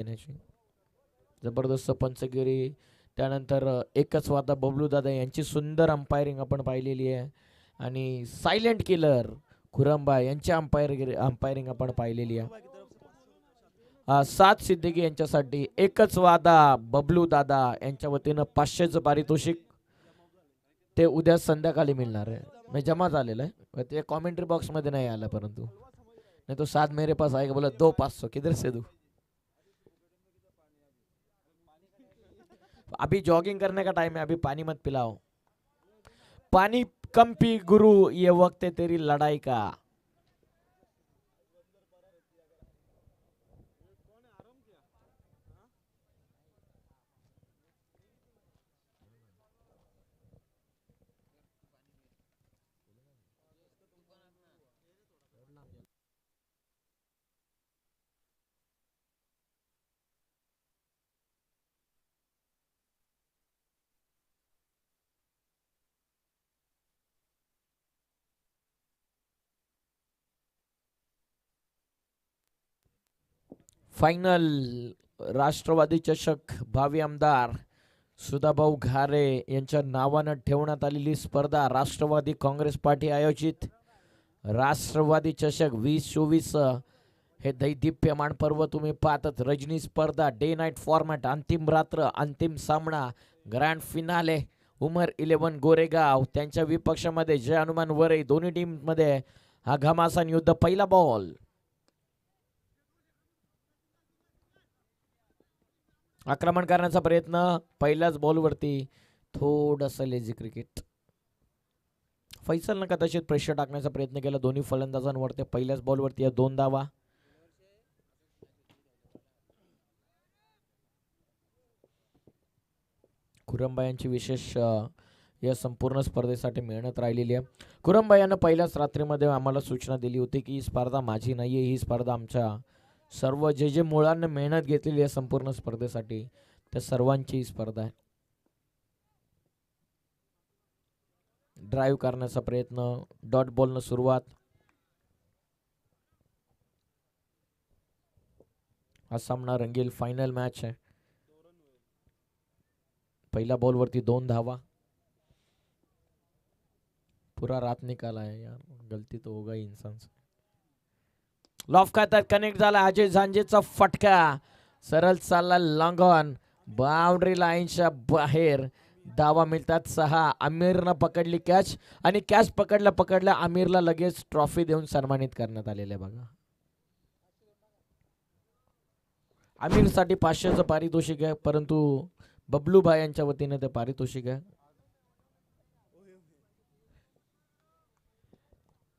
देण्याची जबरदस्त पंचगिरी. त्यानंतर एकच वादा बबलू दादा यांची सुंदर अंपायरिंग आपण पाहिलेली आहे. आणि सायलेंट किलर खुरंबा यांची अंपायरिंग आपण पाहिलेली आहे. सात सिद्दीकी यांच्यासाठी एकच वादा बबलू दादा यांच्या वतीनं 500चं पारितोषिक ते उद्या संध्याकाळी मिळणार आहे. म्हणजे जमा झालेलं आहे ते कॉमेंट्री बॉक्स मध्ये नाही आलं परंतु नहीं तो साथ मेरे पास आएगा बोला 2 500 किधर से दूं. अभी जॉगिंग करने का टाइम है, अभी पानी मत पिलाओ. पानी कम पी गुरु, ये वक्त है तेरी लड़ाई का. फायनल राष्ट्रवादी चषक भावी आमदार सुधाभाऊ घारे यांच्या नावानं ठेवण्यात आलेली स्पर्धा राष्ट्रवादी काँग्रेस पार्टी आयोजित राष्ट्रवादी चषक 2024 हे दैदिप्यमान पर्व तुम्ही पाहतात. रजनी स्पर्धा डे नाईट फॉर्मॅट, अंतिम रात्र, अंतिम सामना, ग्रँड फिनाले. उमर 11 गोरेगाव त्यांच्या विपक्षामध्ये जय हनुमान वरई. दोन्ही टीम मध्ये हा घमासान युद्ध. पहिला बॉल आक्रमण करण्याचा प्रयत्न, पहिल्याच बॉलवरती थोडंसं लेझी क्रिकेट. फैसलनं कदाचित प्रेशर टाकण्याचा प्रयत्न केला दोन्ही फलंदाजांवरती. पहिल्याच बॉलवरती 2 धावा. खुरंबा यांची विशेष या संपूर्ण स्पर्धेसाठी मेहनत राहिलेली आहे. खुरंबा यांना पहिल्याच रात्रीमध्ये आम्हाला सूचना दिली होती की ही स्पर्धा माझी नाही आहे, ही स्पर्धा आमच्या सर्व जे मुलांना मेहनत घेतलेली आहे संपूर्ण स्पर्धेसाठी त्या सर्वांची स्पर्धा आहे. ड्राईव्ह करण्याचा प्रयत्न, डॉट बॉलनं सुरुवात. हा सामना रंगील फायनल मॅच आहे. पहिल्या बॉलवरती 2 धावा. पूरा रात निकाला है यार, गलती तो होगा ही इंसान से. लॉफ खातात, कनेक्ट झाला. अजय झांजेचा फटका सरळ चालला लॉंग ऑन, बाउंड्री लाईनच्या बाहेर. धावा मिळतात 6. आमिरनं पकडली कॅच आणि कॅच पकडल्या आमिरला लगेच ट्रॉफी देऊन सन्मानित करण्यात आलेलं आहे. बघा, आमिरसाठी 500चं पारितोषिक आहे, परंतु बबलू भाई यांच्या वतीने ते पारितोषिक आहे.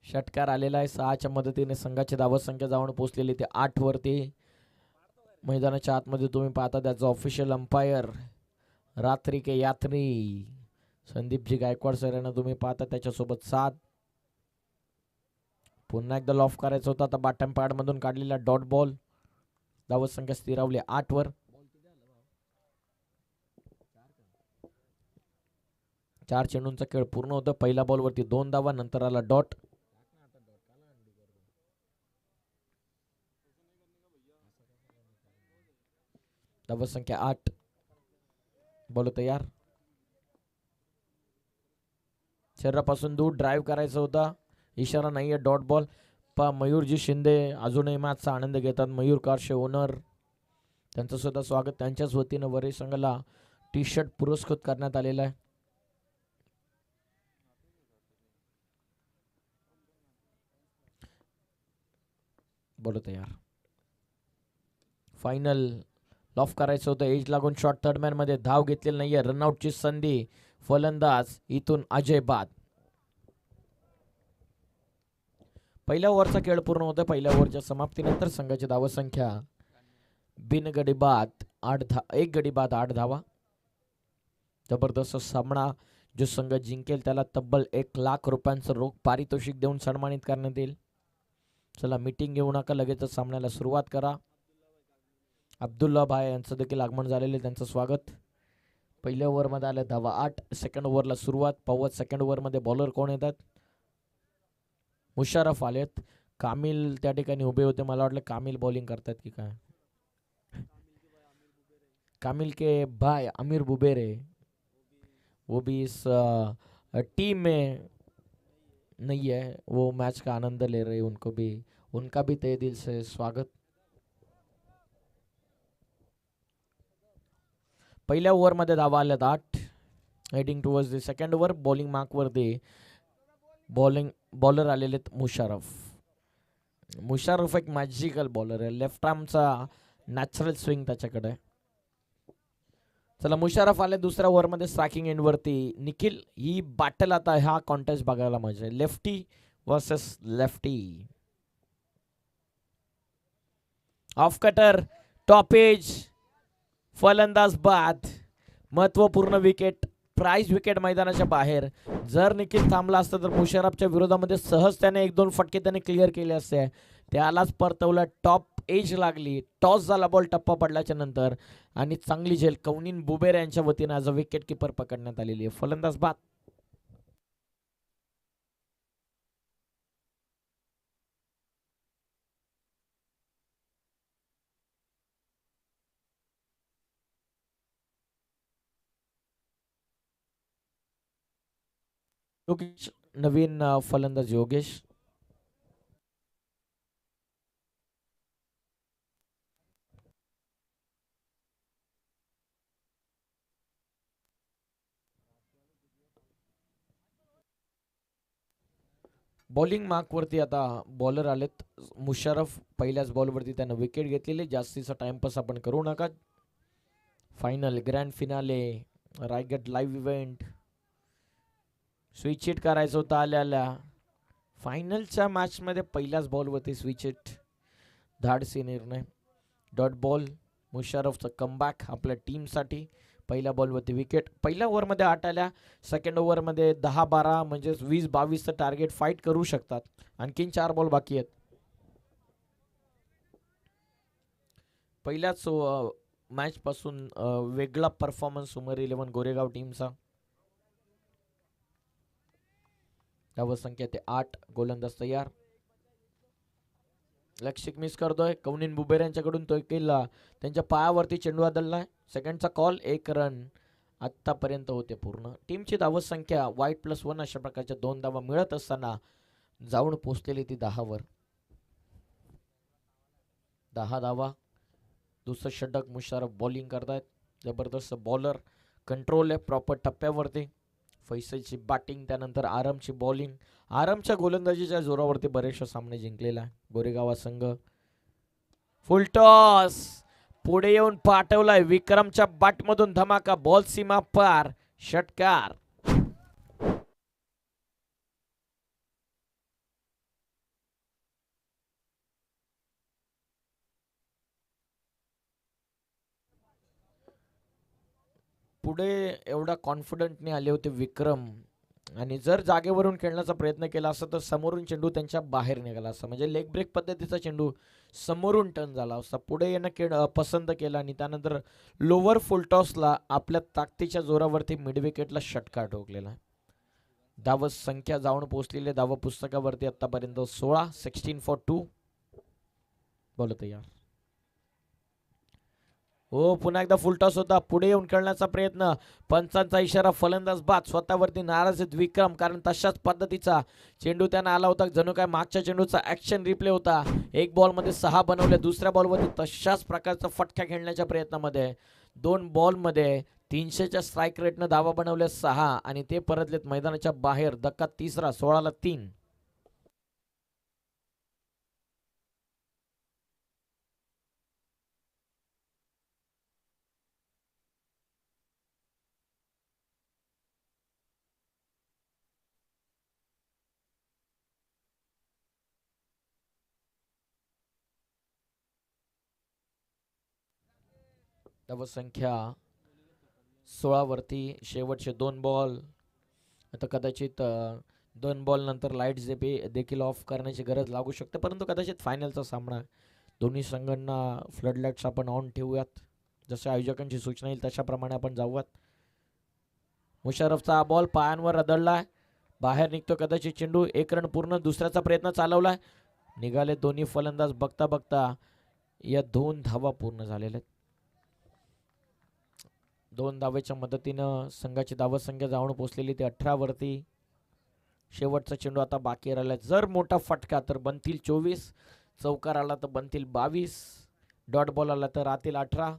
षटकार आलेला आहे. 6च्या मदतीने संघाची धावत संख्या जाऊन पोहोचलेली ते 8 वरती. मैदानाच्या आतमध्ये तुम्ही पाहता त्याचा ऑफिशियल अंपायर रात्री के यात्री संदीपजी गायकवाड सर यांना तुम्ही पाहता त्याच्यासोबत 7. पुन्हा एकदा लॉफ करायचा होता. आता बॉटम पॅड मधून काढलेला डॉट बॉल. धावत संख्या स्थिरावली 8 वर. 4 चेंडूंचा खेळ पूर्ण होता. पहिल्या बॉलवरती 2 धावा, नंतर आला डॉट. धावत संख्या 8. बॉल तयार. शरीरापासून दूर ड्राईव्ह करायचा होता. इशारा नाहीये, डॉट बॉल. मयूरजी शिंदे अजूनही मॅचचा आनंद घेतात. मयूर कारशे ओनर, त्यांचं सुद्धा स्वागत. त्यांच्याच वतीनं वरई संघाला टी शर्ट पुरस्कृत करण्यात आलेला आहे. बॉल तयार. फायनल लॉफ करायचं होतं. एज लागून शॉट थर्डमॅन मध्ये धाव घेतलेली नाहीये. रनआउटची संधी. फलंदाज इथून अजय बाद. पहिल्या ओव्हरचा खेळ पूर्ण होता. पहिल्या ओव्हरच्या समाप्तीनंतर संघाची धाव संख्या बिन गडी बाद 1 गडी बाद 8 धावा. जबरदस्त सामना. जो संघ जिंकेल त्याला तब्बल 1 लाख रुपयांचं रोख पारितोषिक देऊन सन्मानित करण्यात येईल. चला, मीटिंग घेऊ नका, लगेच सामन्याला सुरुवात करा. अब्दुल्ला भाई यांचं देखील आगमन झालेले, त्यांचं स्वागत. पहिल्या ओव्हरमध्ये आल्या धावा 8. सेकंड ओव्हरला सुरुवात. पाहूयात सेकंड ओव्हरमध्ये बॉलर कोण येतात. मुशर्रफ आलेत. कामिल त्या ठिकाणी उभे होते. मला वाटलं कामिल बॉलिंग करतात की काय. कामिल के भाई आमिर बुबेरे वो भी इस टीम में नहीं है, वो मैच का आनंद ले रहे हैं, उनका भी तहे दिल से स्वागत। पहिल्या ओव्हरमध्ये धावा आल्यात 8. Heading towards the second over. Bowling मार्कवरती बॉलर आलेले आहेत मुशारफ एक मॅजिकल बॉलर आहे, लेफ्ट आर्मचा नॅचरल स्विंग त्याच्याकडे. चला मुशारफ आले दुसऱ्या ओव्हरमध्ये स्ट्रायकिंग एंडवरती. निखिल, ही बॅटल आता हा कॉन्टेस्ट बघायला मजा आहे, lefty versus lefty. Off cutter, top edge, फलंदाज बाद, महत्वपूर्ण विकेट, प्राइज विकेट मैदानाच्या बाहेर. जर निखिल थांबला असता तर मुशर्रफच्या विरोधामध्ये सहज त्याने 1-2 फटके त्याने क्लिअर केले असते. त्यालाच परतवलं, टॉप एज लागली, टॉस झाला, बॉल टप्पा पडल्याच्या नंतर आणि चांगली झेल कौनिन बुबेर यांच्या वतीने आज विकेट किपर पकडण्यात आलेली आहे. फलंदाज बाद. योगेश, नवीन फलंदाज योगेश. बॉलिंग मार्कवरती आता बॉलर आलेत. मुशर्रफ पहिल्याच बॉलवरती त्यानं विकेट घेतलेली. जास्तीचा टाइमपास आपण करू नका. Final grand finale Raigad live event. Switch hit करायचं होतं आल्या फायनलच्या मॅचमध्ये पहिल्याच बॉलवरती स्विच हिट. धाडसी निर्णय. Dot ball. मुशर्रफचं कमबॅक आपल्या टीमसाठी. पहिल्या बॉलवरती विकेट. पहिल्या ओव्हरमध्ये 8 आल्या, सेकंड ओव्हरमध्ये 10-12 म्हणजे 20-22चं टार्गेट फाईट करू शकतात. आणखीन 4 बॉल बाकी आहेत. पहिल्याच मॅच पासून वेगळा परफॉर्मन्स सुमर 11 गोरेगाव टीमचा. धावसंख्या ते 8. गोलंदाज तयार. लक्षिक मिस करतोय कौनिन बुबेर यांच्याकडून. तो केला, त्यांच्या पायावरती चेंडू आदळलाय. सेकंडचा कॉल. 1 रन आतापर्यंत होते पूर्ण. टीमची धावसंख्या वाईट +1 अशा प्रकारच्या 2 धावा मिळत असताना जाऊन पोचलेली ती 10 वर. 10 धावा. दुसरं षटक. मुशर्रफ बॉलिंग करतायत. जबरदस्त बॉलर. कंट्रोल आहे प्रॉपर टप्प्यावरती. फैसलची बॅटिंग, त्यानंतर आरमची बॉलिंग. आरमच्या गोलंदाजीच्या जोरावरती बरेचसे सामने जिंकलेला गोरेगाव संघ. फुलटॉस पुढे येऊन पाठवलाय. विक्रमच्या बॅटमधून धमाका. बॉल सीमा पार. षटकार. पुढे एवढा कॉन्फिडंटने आले होते विक्रम, आणि जर जागेवरून खेळण्याचा प्रयत्न केला असता तर समोरून चेंडू त्यांच्या बाहेर निघाला असता, म्हणजे लेग ब्रेक पद्धतीचा चेंडू समोरून टर्न झाला असता. पुढे येणं पसंत केला आणि त्यानंतर लोअर फुलटॉसला आपल्या ताकदीच्या जोरावरती मिड विकेटला षटकार ठोकलेला. धाव संख्या जाऊन पोहोचलेली धाव पुस्तकावरती आतापर्यंत 16. 16 फॉर 2. बोल तयार. हो, पुन्हा एकदा फुलटॉस होता. पुढे येऊन खेळण्याचा प्रयत्न. पंचांचा इशारा. फलंदाज बाद. स्वतःवरती नाराज आहेत विक्रम, कारण तशाच पद्धतीचा चेंडू त्यांना आला होता. जणू काय मागच्या चेंडूचा ऍक्शन रिप्ले होता. 1 बॉलमध्ये 6 बनवले. दुसऱ्या बॉलवरती तशाच प्रकारचा फटका खेळण्याच्या प्रयत्नामध्ये 2 बॉलमध्ये 300च्या स्ट्राईक रेटनं धावा बनवल्या 6 आणि ते परतलेत मैदानाच्या बाहेर. धक्का तिसरा. 16 ला 3. धावसंख्या 16 वरती. शेवटचे 2 बॉल. आता कदाचित 2 बॉल नंतर लाईट्स देखील ऑफ करण्याची गरज लागू शकते, परंतु कदाचित फायनलचा सामना. दोन्ही संघांना फ्लड लाईट्स आपण ऑन ठेवूयात. जसे आयोजकांची सूचना येईल तशाप्रमाणे आपण जाऊयात. मुशर्रफचा बॉल पायांवर आदळलाय. बाहेर निघतो कदाचित चेंडू. 1 रन पूर्ण. दुसऱ्याचा प्रयत्न चालवलाय. निघाले दोन्ही फलंदाज. बघता बघता या 2 धावा पूर्ण झालेल्या आहेत. 2 धावेच्या मदतीनं संघाची धावसंख्या जाऊन पोहोचलेली ती 18 वरती. शेवटचा चेंडू आता बाकी राहिला. जर मोठा फटका तर बनतील 24, चौकार आला तर बनतील 22, डॉट बॉल आला तर राहतील 18.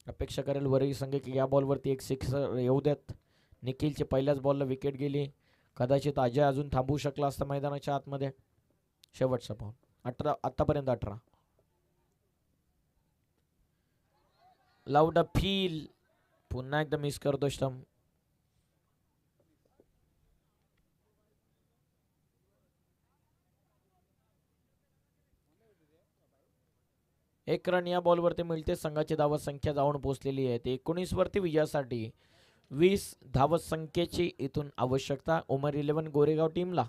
अपेक्षा करेल वरील संघ की या बॉलवरती एक सिक्सर येऊ देत. निखिलची पहिल्याच बॉलला विकेट गेली. कदाचित अजय अजून थांबू शकला असता मैदानाच्या आतमध्ये. शेवटचा बॉल 18, आतापर्यंत 18. लाऊड फील पुन्हा एकदा मिस करतो स्टंप. एक रन या बॉलवरती मिळते. संघाची धावत संख्या जाऊन पोहोचलेली आहे 19 वरती. विजयासाठी 20 धावत संख्येची इथून आवश्यकता उमर 11 गोरेगाव टीमला.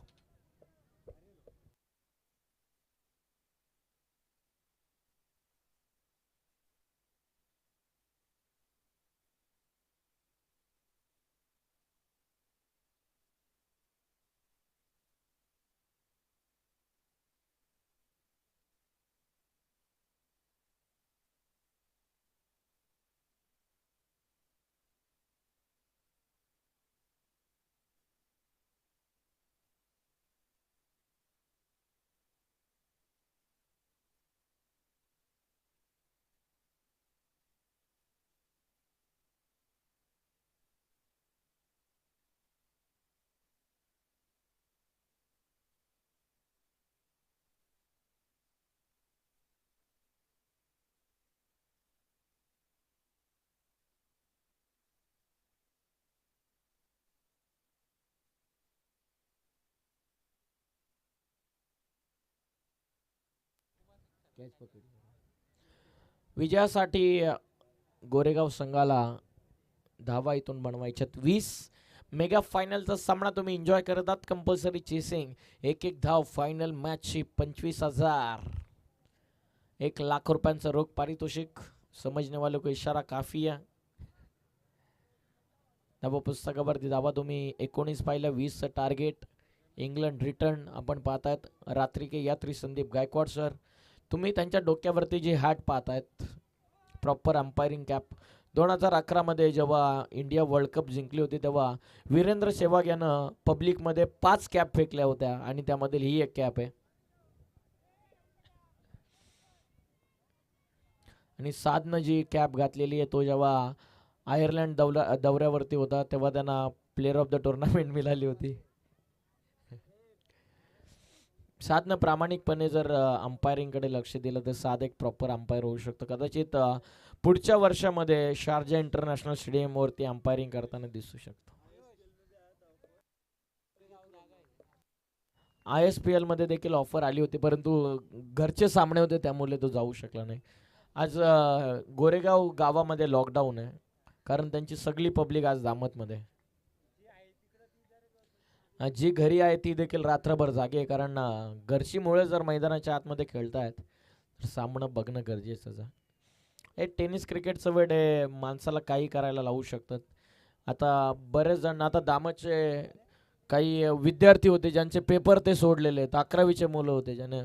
विजयासाठी गोरेगाव संघाला धावा इथून बनवायच्यात 20. मेगा फायनलचा सामना तुम्ही एन्जॉय करत आहात. Compulsory chasing. एक एक धाव. फायनल मॅचची 25,000. 1,00,000 रुपयांचं रोख पारितोषिक. समजने वालों को इशारा काफी है. धावा पुस्तकावरती धावा तुम्ही 19 पाहिलं. 20चं टार्गेट. इंग्लंड रिटर्न आपण पाहतायत. रात्री के यात्री संदीप गायकवाड सर. तुम्ही त्यांच्या डोक्यावरती जी हॅट पाहतायत प्रॉपर अंपायरिंग कॅप. 2011 मध्ये जेव्हा इंडिया वर्ल्ड कप जिंकली होती तेव्हा वीरेंद्र सेहवाग यानं पब्लिकमध्ये 5 कॅप फेकल्या होत्या आणि त्यामधील ही एक कॅप आहे. आणि साधनं जी कॅप घातलेली आहे तो जेव्हा आयर्लंड दौऱ्यावरती होता तेव्हा त्यांना प्लेअर ऑफ द टुर्नामेंट मिळाली होती. साधनं प्रामाणिकपणे जर अंपायरिंगकडे लक्ष दिलं तर साध एक प्रॉपर अंपायर होऊ शकतो. कदाचित पुढच्या वर्षामध्ये शारजा इंटरनॅशनल स्टेडियमवरती अंपायरिंग करताना दिसू शकतो. ISPL मध्ये देखील ऑफर आली होती परंतु घरचे सामने होते त्यामुळे तो जाऊ शकला नाही. आज गोरेगाव गावामध्ये लॉकडाऊन आहे कारण त्यांची सगळी पब्लिक आज दामतमध्ये. जी घरी आहे ती देखील रात्रभर जागे आहे कारण घरची मुळे जर मैदानाच्या आतमध्ये खेळतायत तर सामनं बघणं गरजेचंच आहे. हे टेनिस क्रिकेटचं वेळ आहे. माणसाला काही करायला लावू शकतात. आता बरेच जण आता दामतचे काही विद्यार्थी होते ज्यांचे पेपर ते सोडलेले आहेत. 11वीचे मुलं होते ज्याने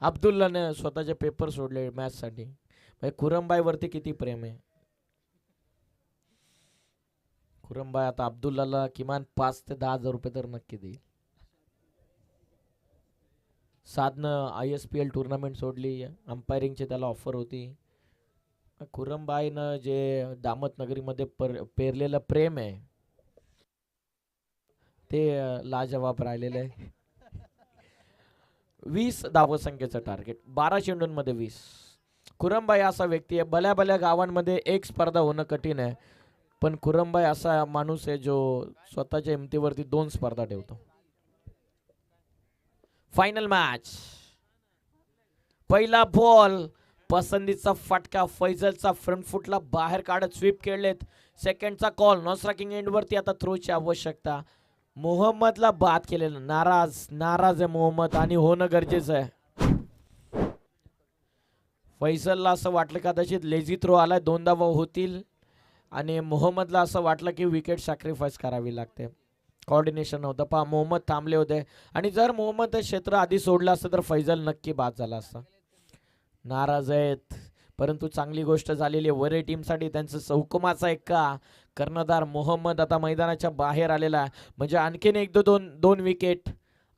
अब्दुल्लाने स्वतःचे पेपर सोडले मॅथ्ससाठी. म्हणजे खुरमबाईवरती किती प्रेम आहे. खुरमबाई आता अब्दुल्लाला किमान 5 ते 10,000 रुपये तर नक्की देईल. साधनं ISPL टुर्नामेंट सोडली. अंपायरिंगची त्याला ऑफर होती. खुरमबाईनं जे दामत नगरीमध्ये पेरलेलं प्रेम आहे ते लाजवाब राहिलेलं आहे. 20 धावसंख्येचं टार्गेट. 12 चेंडूंमध्ये 20. खुरमबाई असा व्यक्ती आहे. भल्या भल्या गावांमध्ये एक स्पर्धा होणं कठीण आहे पण खुरमबाई असा माणूस आहे जो स्वतःच्या हिमतीवरती 2 स्पर्धा ठेवतो. Final match. पहिला बॉल. पसंतीचा फटका. फैजलचा फ्रंट फुटला बाहेर काढत स्वीप खेळलेत. सेकंडचा कॉल. नॉन स्ट्रायकिंग एंडवरती आता थ्रोची आवश्यकता. मोहम्मदला बाद केलेलं. नाराज आहे मोहम्मद आणि होणं गरजेचं आहे. फैजलला असं वाटलं कदाचित लेझी थ्रो आलाय 2 धावा होतील आणि मोहम्मदला असं वाटलं की विकेट सॅक्रिफाईस करावी लागते. कॉर्डिनेशन नव्हतं. पहा मोहम्मद थांबले होते आणि जर मोहम्मद क्षेत्र आधी सोडलं असतं तर फैजल नक्की बाद झाला असता. नाराज आहेत परंतु चांगली गोष्ट झालेली आहे वरे टीमसाठी. त्यांचं चौकोमाचा एक्का कर्णधार मोहम्मद आता मैदानाच्या बाहेर आलेला आहे. म्हणजे आणखीन एक दोन विकेट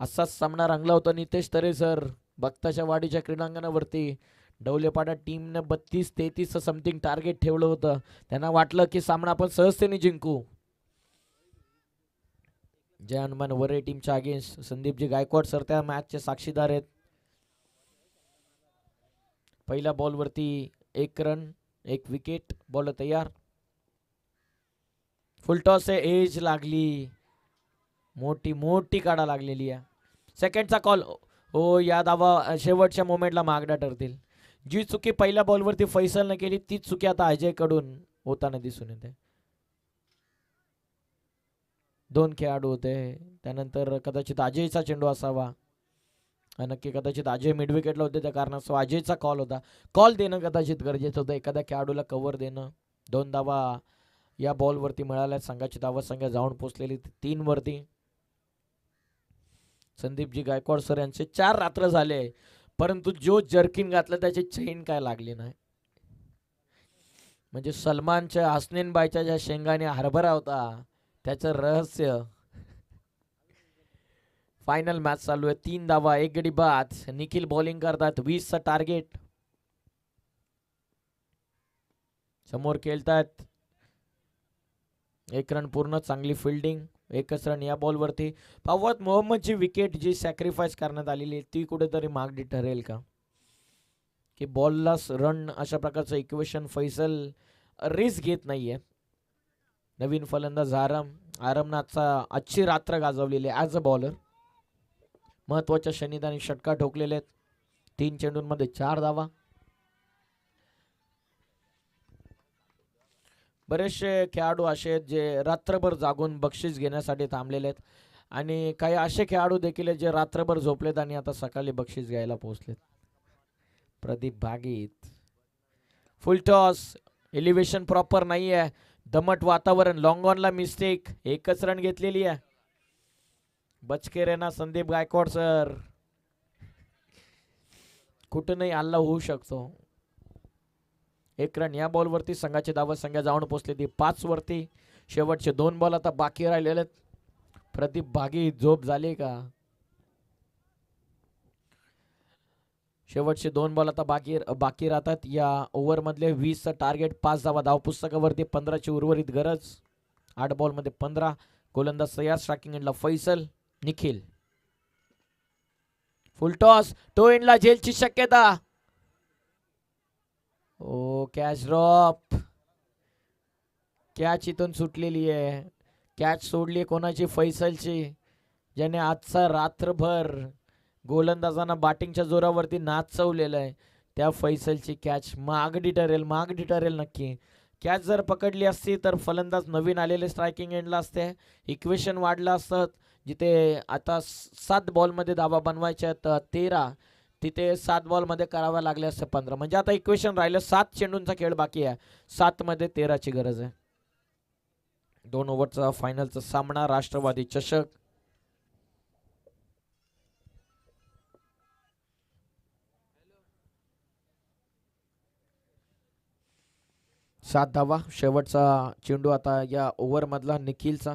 असाच सामना रंगला होता. नितेश तरे सर भक्ताच्या वाडीच्या क्रीडांगणावरती डवलेपाडा टीमनं 32-33 समथिंग टार्गेट ठेवलं होतं. त्यांना वाटलं की सामना आपण सहजतेने जिंकू. जय हनुमान वरे टीमच्या अगेन्स्ट संदीपजी गायकवाड सर त्या मॅचचे साक्षीदार आहेत. पहिल्या बॉलवरती 1 रन 1 विकेट. बॉल तयार. फुलटॉस आहे. एज लागली. मोठी काढा लागलेली आहे. सेकंडचा कॉल. हो या धावा शेवटच्या मोमेंटला मागण्या ठरतील. जी चुकी पहिल्या बॉलवरती फैसलने केली तीच चुकी आता अजय कडून होताना दिसून येते. 2 खेळाडू होते. त्यानंतर कदाचित अजयचा चेंडू असावा. नक्की कदाचित अजय मिड विकेटला होते त्या कारणास्तव अजयचा कॉल होता. कॉल देणं कदाचित गरजेचं होतं. एखाद्या खेळाडूला कव्हर देणं. 2 धावा या बॉलवरती मिळाल्या. संघाची धावा संख्या जाऊन पोचलेली 3 वरती. संदीपजी गायकवाड सर यांचे 4 रात्र झाले परंतु जो जर्किन घातलं त्याची चैन काय लागली नाही. म्हणजे सलमानच्या हसनेनबाईच्या ज्या शेंगाने हरभरा होता त्याचं रहस्य. फायनल मॅच चालू आहे. 3 धावा 1 गडी बाद. निखिल बॉलिंग करतात. 20चं टार्गेट समोर खेळतात. 1 रन पूर्ण. चांगली फिल्डिंग. 1च रन या बॉलवरती. फवाद मोहम्मदची विकेट जी सॅक्रिफाईस करण्यात आलेली ती कुठेतरी मागणी ठरेल का की बॉलला रन अशा प्रकारचं इक्वेशन फैसल रिस्क घेत नाहीये. नवीन फलंदाज आरमनाथचा आजची रात्र गाजवलेली ॲज अ बॉलर. महत्वाच्या शनिदानी षटकार ठोकलेले आहेत. 3 चेंडूंमध्ये 4 धावा. बरेचसे खेळाडू असे आहेत जे रात्रभर जागून बक्षीस घेण्यासाठी थांबलेले आहेत आणि काही असे खेळाडू देखील आहेत जे रात्रभर झोपलेत आणि आता सकाळी बक्षीस घ्यायला पोहोचलेत. प्रदीप भागीत. Full toss. एलिव्हेशन प्रॉपर नाही आहे. दमट वातावरण. लॉंग ऑनला मिस्टेक. 1च रन घेतलेली आहे. बचके रेना संदीप गायकवाड सर. कुठूनही हल्ला होऊ शकतो. 1 रन या बॉलवरती. संघाची धावा संख्या जाऊन पोहोचली ती 5 वरती. शेवटचे 2 बॉल आता बाकी राहिलेले आहेत. प्रदीप भागी झोप झाली का. शेवटचे 2 बॉल आता बाकी राहतात. या ओव्हर मधले 20चं टार्गेट. 5 धावा धावपुस्तकावरती. 15ची उर्वरित गरज. 8 बॉल मध्ये 15. गोलंदाज सय्याद. स्ट्रायकिंग एंडला Faisal. Nikhil. Full toss. Toe एंडला झेलची शक्यता. ओ कॅच ड्रॉप. कॅच इथून सुटलेली आहे. कॅच सोडली कोणाची. फैसलची. ज्याने आजचा रात्रभर गोलंदाजांना बॅटिंगच्या जोरावरती नाचवलेलं आहे त्या फैसलची कॅच मागडी ठरेल नक्की. कॅच जर पकडली असती तर फलंदाज नवीन आलेले स्ट्रायकिंग एंडला असते. इक्वेशन वाढलं असतं. जिथे आता 7 बॉलमध्ये धावा बनवायच्या 13 तिथे 7 बॉलमध्ये कराव्या लागले असते 15. म्हणजे आता इक्वेशन राहिलं 7 चेंडूंचा खेळ बाकी आहे. 7 मध्ये 13ची गरज आहे. 2 ओव्हरचा फायनलचा सामना. राष्ट्रवादी चषक. सात धावा. शेवटचा चेंडू आता या ओव्हर मधला निखिलचा.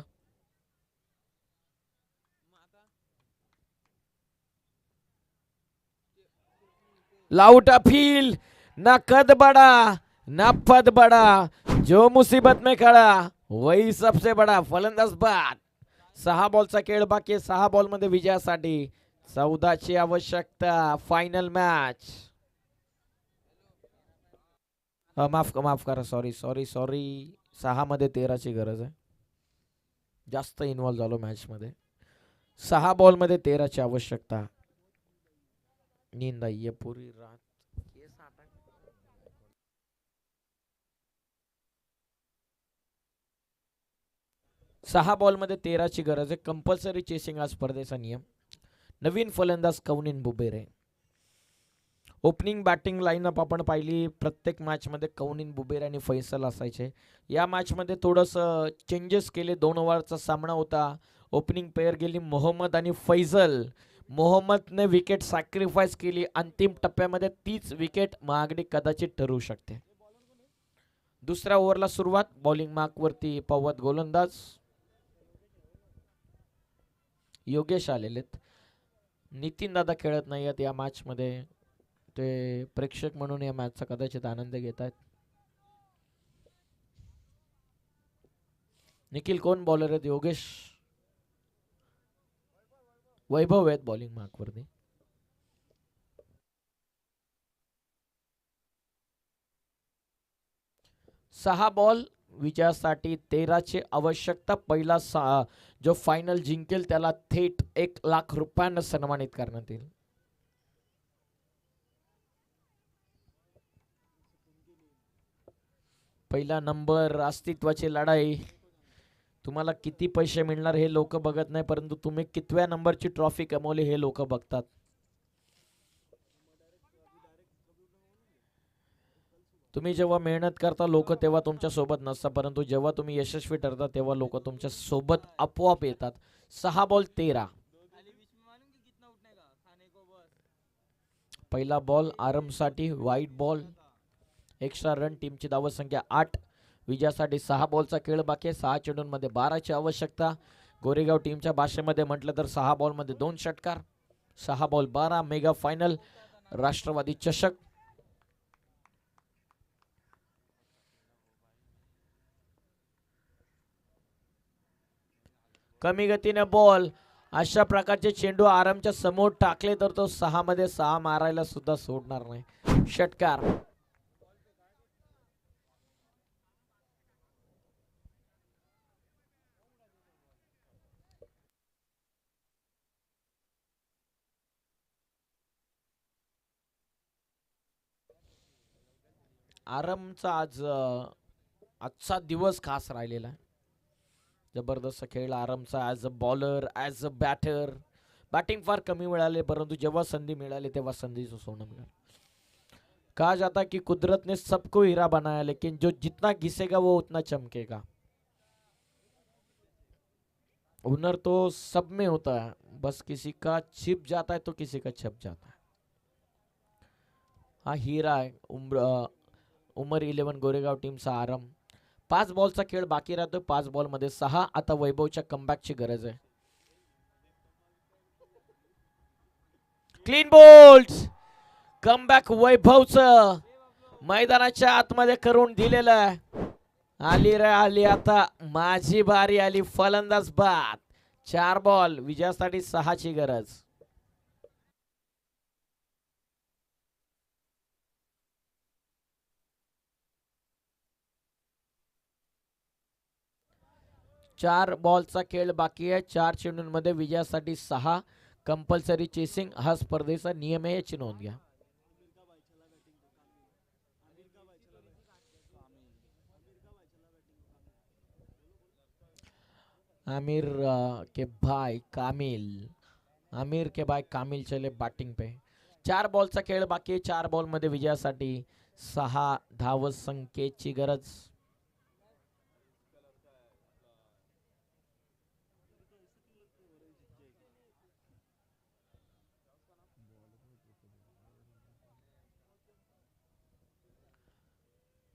Lout appeal. ना कद बड़ा ना पद बड़ा. जो मुसीबत में खड़ा वही सबसे बड़ा. फलंदाज बाद. 6 बॉलचा खेळ बाकी. 6 बॉल मध्ये विजयासाठी 14ची आवश्यकता. Final match. माफ करा. सॉरी 6 मध्ये 13ची गरज आहे. जास्त इन्व्हॉल्व झालो मॅच मध्ये. 6 बॉल मध्ये 13ची आवश्यकता. नींद आई है पूरी रात. 6 बॉल मध्ये 13ची गरज आहे. कंपल्सरी चेसिंग हा स्पर्धेचा नियम. नवीन फलंदाज कौनिन बुबेरे. ओपनिंग बॅटिंग लाईनअप आपण पाहिली. प्रत्येक मॅच मध्ये कौनिन बुबेरे आणि फैसल असायचे. या मॅच मध्ये थोडंसं चेंजेस केले. 2 ओव्हरचा सामना होता. ओपनिंग पेअर गेली मोहम्मद आणि फैसल. मोहम्मदने विकेट सॅक्रिफाईस केली अंतिम टप्प्यामध्ये, तीच विकेट मागणी कदाचित ठरू शकते. दुसऱ्या ओव्हरला सुरुवात. बॉलिंग मार्क वरती पवत गोलंदाज योगेश आलेलेत. नितीन दादा खेळत नाही आहेत या मॅच मध्ये, ते प्रेक्षक म्हणून या मॅचचा कदाचित आनंद घेत आहेत. निखिल कोण बॉलर आहेत? योगेश, वैभव आहेत बॉलिंग मार्क वरती. सहा बॉल विजयासाठी 13ची आवश्यकता. पहिला जो फायनल जिंकेल त्याला थेट 1,00,000 रुपयांना सन्मानित करण्यात येईल. पहिला नंबर, अस्तित्वाची लढाई. तुम्हाला किती पैसे मिळणार हे लोक बघत नाही, परंतु तुम्ही कितव्या नंबरची ट्रॉफी कमवली हे लोक बघतात. तुम्ही जेव्हा मेहनत करता लोक तेव्हा तुमच्या सोबत नसतात, परंतु जेव्हा तुम्ही यशस्वी ठरता तेव्हा लोक तुमच्या सोबत आपोआप येतात. 6 बॉल 13. पहिला बॉल आरमसाठी वाईट बॉल. Extra run. टीमची धावसंख्या 8. विजयासाठी 6 बॉलचा खेळ बाकी आहे. 6 चेंडूंमध्ये 12ची आवश्यकता. गोरेगाव टीमच्या भाषेमध्ये म्हटलं तर 6 बॉलमध्ये 2 षटकार. 6 बॉल 12. मेगा फायनल राष्ट्रवादी चषक. कमी गतीने बॉल. अशा प्रकारचे चेंडू आरामच्या समोर टाकले तर तो 6 मध्ये 6 मारायला सुद्धा सोडणार नाही. षटकार. आरमचा आजचा दिवस खास राहिलेला आहे. जबरदस्त खेळ आरमचा. As a bowler, as a batter. Batting फार कमी मिळाले, परंतु जेव्हा संधी मिळाली तेव्हा संधीचं सोनं मिळालं. कहा जाता कि कुदरत ने सबको हीरा बनाया, लेकिन जो जितना घिसेगा वो उतना चमकेगा. हुनर तो सब में होता है, बस किसी का छिप जाता है तो किसी का छप जाता है. हा हीरा आहे उमर 11 गोरेगाव टीमचा आरम. 5 बॉलचा खेळ बाकी राहतोय. 5 बॉल मध्ये 6. आता वैभवच्या कमबॅकची गरज आहे. Clean bowled. कमबॅक वैभवचं मैदानाच्या आतमध्ये करून दिलेलं आहे. आली रे आली, आता माझी बारी आली. फलंदाज बाद. 4 बॉल. विजयासाठी 6ची गरज. चार बॉलचा खेळ बाकी आहे. 4 चेंडूंमध्ये विजयासाठी 6. कंपल्सरी चेसिंग हा स्पर्धेचा नियम आहे, याची नोंद घ्या. आमिर के भाई कामिल. आमिर के भाई कामिल चले बैटिंग पे. 4 बॉलचा खेळ बाकी आहे. 4 बॉल मध्ये विजयासाठी 6 धाव संख्येची गरज.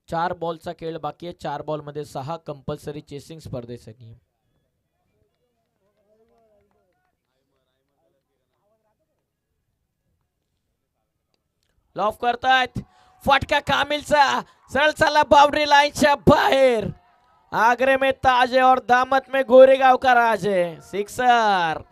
चार बॉलचा खेळ बाकी आहे. 4 बॉल मध्ये 6. कंपल्सरी चेसिंग स्पर्धेचा नियम. लॉफ करतायत. फटका कामिलचा. सरळ चला बाउंड्री लाईनच्या बाहेर. आगरे में ताज है और दामत में गोरेगांव का राज है. सिक्सर.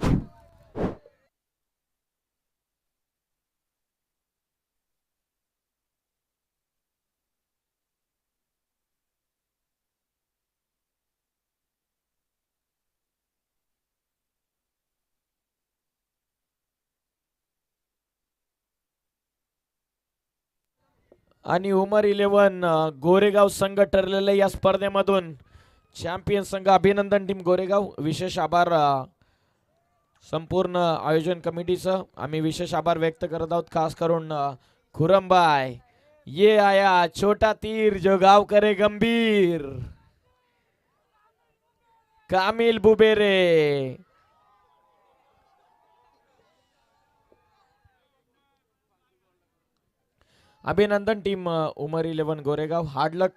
आणि उमर 11 गोरेगाव संघ ठरलेले या स्पर्धेमधून चॅम्पियन संघ. अभिनंदन टीम गोरेगाव. विशेष आभार संपूर्ण आयोजन कमिटीचं. आम्ही विशेष आभार व्यक्त करत आहोत, खास करून खुरमबाई. ये आया छोटा तीर जो गाव करे गंभीर. कामिल बुबेरे. अभिनंदन टीम उमर 11 गोरेगाव. हार्ड लक